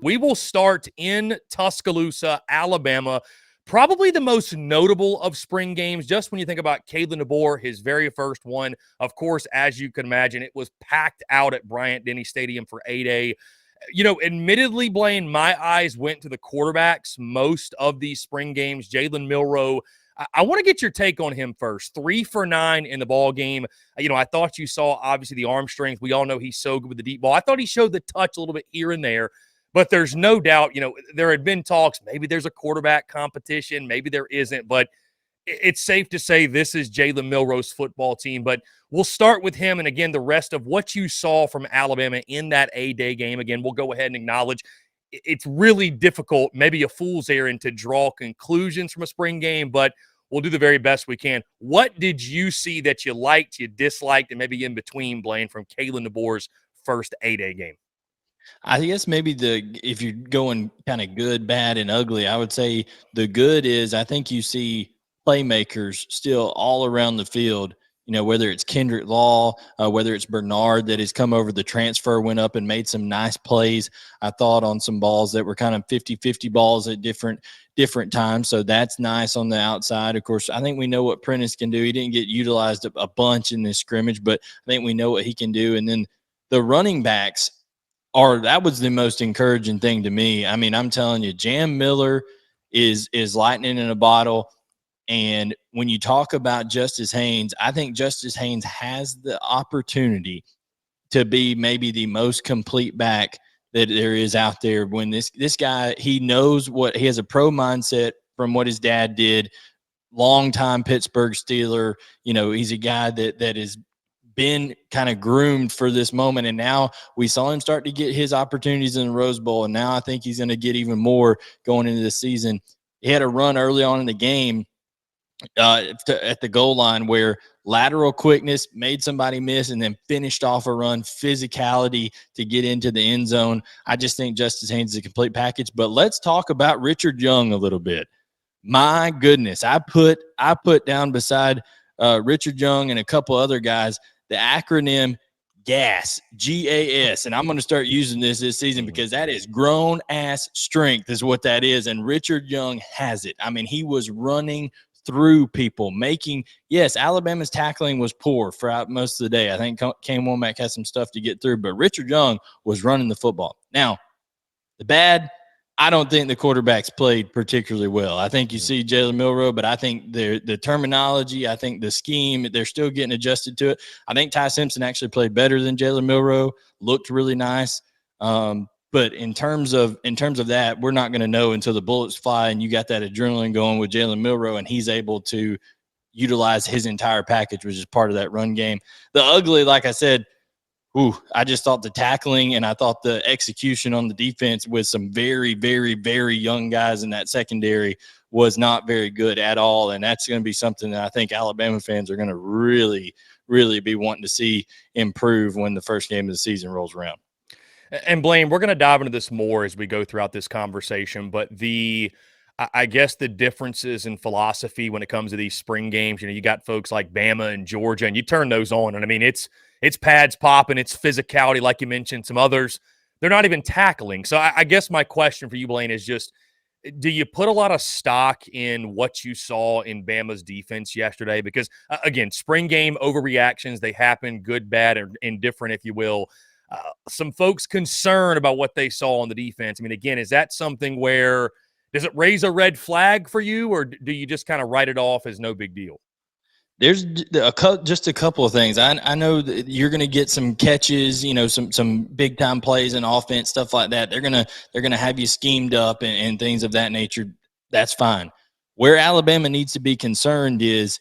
We will start in Tuscaloosa, Alabama. Probably the most notable of spring games, just when you think about Kalen DeBoer, his very first one. Of course, as you can imagine, it was packed out at Bryant-Denny Stadium for A-Day. You know, admittedly, Blayne, my eyes went to the quarterbacks most of these spring games. Jalen Milroe, I want to get your take on him first. 3 for 9 in the ball game. You know, I thought you saw, obviously, the arm strength. We all know he's so good with the deep ball. I thought he showed the touch a little bit here and there. But there's no doubt, you know, there had been talks. Maybe there's a quarterback competition. Maybe there isn't. But it's safe to say this is Jalen Milroe's football team. But we'll start with him. And again, the rest of what you saw from Alabama in that A-Day game. Again, we'll go ahead and acknowledge it's really difficult, maybe a fool's errand, to draw conclusions from a spring game. But we'll do the very best we can. What did you see that you liked, you disliked, and maybe in between, Blayne, from Kalen DeBoer's first A-Day game? I guess maybe if you're going kind of good, bad, and ugly, I would say the good is I think you see playmakers still all around the field. You know, whether it's Kendrick Law, whether it's Bernard that has come over the transfer, went up and made some nice plays. I thought on some balls that were kind of 50-50 balls at different times. So that's nice on the outside. Of course, I think we know what Prentice can do. He didn't get utilized a bunch in this scrimmage, but I think we know what he can do. And then the running backs, that was the most encouraging thing to me. I mean, I'm telling you, Jam Miller is lightning in a bottle. And when you talk about Justice Haynes, I think Justice Haynes has the opportunity to be maybe the most complete back that there is out there. When this guy, he knows he has a pro mindset from what his dad did, longtime Pittsburgh Steeler. You know, he's a guy that is been kind of groomed for this moment, and now we saw him start to get his opportunities in the Rose Bowl, and now I think he's going to get even more going into the season. He had a run early on in the game at the goal line where lateral quickness made somebody miss and then finished off a run, physicality to get into the end zone. I just think Justice Haynes is a complete package. But let's talk about Richard Young a little bit. My goodness, I put down beside Richard Young and a couple other guys the acronym GAS, G-A-S, and I'm going to start using this season because that is grown-ass strength is what that is, and Richard Young has it. I mean, he was running through people, yes, Alabama's tackling was poor throughout most of the day. I think Kane Womack had some stuff to get through, but Richard Young was running the football. Now, the bad, I don't think the quarterbacks played particularly well. I think you see Jalen Milroe, but I think the terminology, I think the scheme, they're still getting adjusted to it. I think Ty Simpson actually played better than Jalen Milroe, looked really nice. But in terms of that, we're not going to know until the bullets fly and you got that adrenaline going with Jalen Milroe and he's able to utilize his entire package, which is part of that run game. The ugly, like I said, I just thought the tackling and I thought the execution on the defense with some very, very, very young guys in that secondary was not very good at all. And that's going to be something that I think Alabama fans are going to really, really be wanting to see improve when the first game of the season rolls around. And Blayne, we're going to dive into this more as we go throughout this conversation, but I guess the differences in philosophy when it comes to these spring games, you know, you got folks like Bama and Georgia, and you turn those on, and I mean, it's pads popping, it's physicality, like you mentioned. Some others, they're not even tackling. So I guess my question for you, Blayne, is just, do you put a lot of stock in what you saw in Bama's defense yesterday? Because, again, spring game overreactions, they happen, good, bad, or indifferent, if you will. Some folks concerned about what they saw on the defense. I mean, again, is that something where does it raise a red flag for you, or do you just kind of write it off as no big deal? There's just a couple of things. I know that you're going to get some catches, you know, some big time plays in offense, stuff like that. They're gonna have you schemed up and things of that nature. That's fine. Where Alabama needs to be concerned is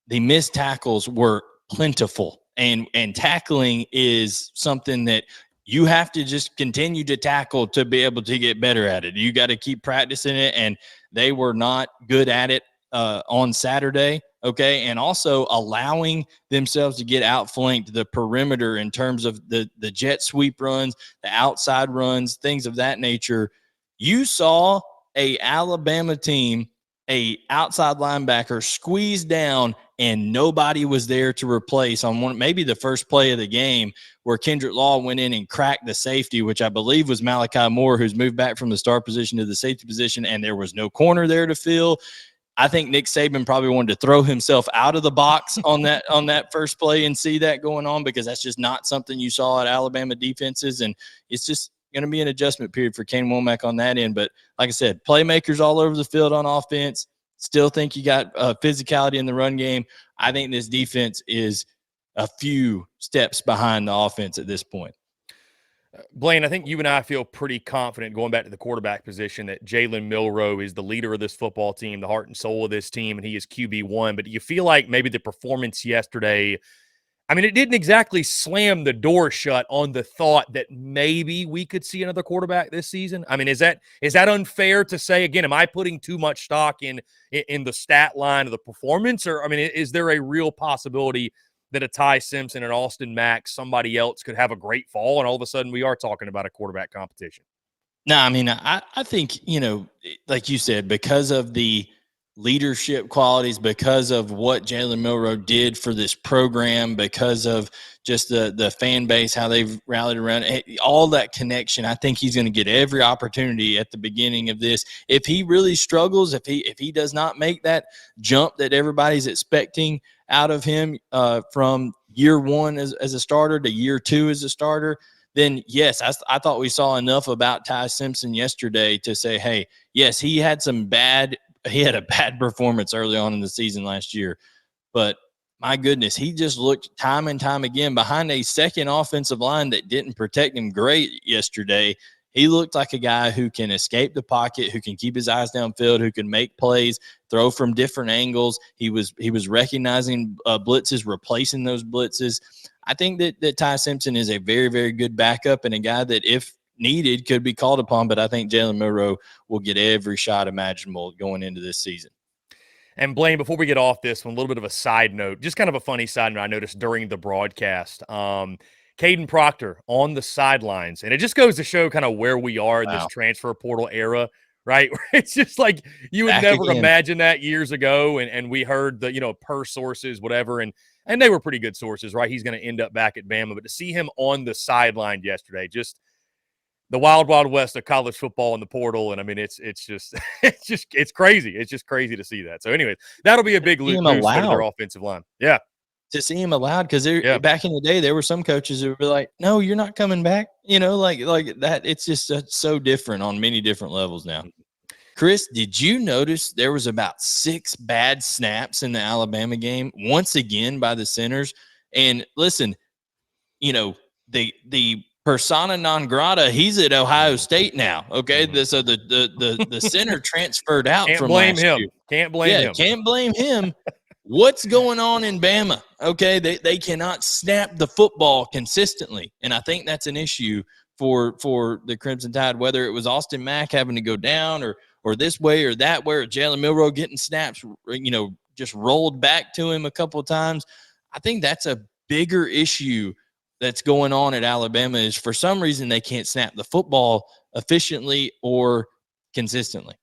the missed tackles were plentiful, and tackling is something that you have to just continue to tackle to be able to get better at it. You got to keep practicing it, and they were not good at it on Saturday. Okay. And also allowing themselves to get outflanked the perimeter in terms of the jet sweep runs, the outside runs, things of that nature. You saw a Alabama team a outside linebacker squeezed down and nobody was there to replace on one, maybe the first play of the game, where Kendrick Law went in and cracked the safety, which I believe was Malachi Moore, who's moved back from the star position to the safety position, and there was no corner there to fill. I think Nick Saban probably wanted to throw himself out of the box on that first play and see that going on, because that's just not something you saw at Alabama defenses, and it's just going to be an adjustment period for Kane Womack on that end. But like I said, playmakers all over the field on offense. Still think you got physicality in the run game. I think this defense is a few steps behind the offense at this point. Blayne, I think you and I feel pretty confident going back to the quarterback position that Jalen Milroe is the leader of this football team, the heart and soul of this team, and he is QB1. But do you feel like maybe the performance yesterday, I mean, it didn't exactly slam the door shut on the thought that maybe we could see another quarterback this season? I mean, is that unfair to say? Again, am I putting too much stock in the stat line of the performance? Or, I mean, is there a real possibility that a Ty Simpson and Austin Mack, somebody else, could have a great fall, and all of a sudden we are talking about a quarterback competition? No, I mean, I think, like you said, because of the leadership qualities, because of what Jalen Milroe did for this program, because of just the fan base, how they've rallied around all that connection, I think he's going to get every opportunity at the beginning of this. If he really struggles, if he does not make that jump that everybody's expecting out of him from year one as a starter to year two as a starter, then yes, I thought we saw enough about Ty Simpson yesterday to say, hey, yes, he had a bad performance early on in the season last year, but my goodness, he just looked time and time again behind a second offensive line that didn't protect him great yesterday. He looked like a guy who can escape the pocket, who can keep his eyes downfield, who can make plays, throw from different angles. He was recognizing blitzes, replacing those blitzes. I think that Ty Simpson is a very, very good backup and a guy that, if needed, could be called upon. But I think Jalen Milroe will get every shot imaginable going into this season. And Blayne, before we get off this one, a little bit of a side note, just kind of a funny side note I noticed during the broadcast. Caden Proctor on the sidelines, and it just goes to show kind of where we are in this transfer portal era, right? It's just like you would never imagine that years ago, and we heard the per sources, whatever, and they were pretty good sources, right? He's going to end up back at Bama, but to see him on the sideline yesterday, just the wild, wild west of college football in the portal. And I mean, it's just it's crazy. It's just crazy to see that. So anyways, that'll be a big boost for their offensive line. Yeah. To see him allowed, because back in the day, there were some coaches who were like, no, you're not coming back. Like that. It's just so different on many different levels now. Chris, did you notice there was about 6 bad snaps in the Alabama game once again by the centers? And listen, the persona non grata, he's at Ohio State now. Okay, so the center transferred out. Can't from blame last him. year. Can't blame him. Can't blame him. What's going on in Bama? Okay, they cannot snap the football consistently, and I think that's an issue for the Crimson Tide. Whether it was Austin Mack having to go down, or this way or that way, or Jalen Milroe getting snaps, just rolled back to him a couple of times. I think that's a bigger issue that's going on at Alabama, is for some reason they can't snap the football efficiently or consistently.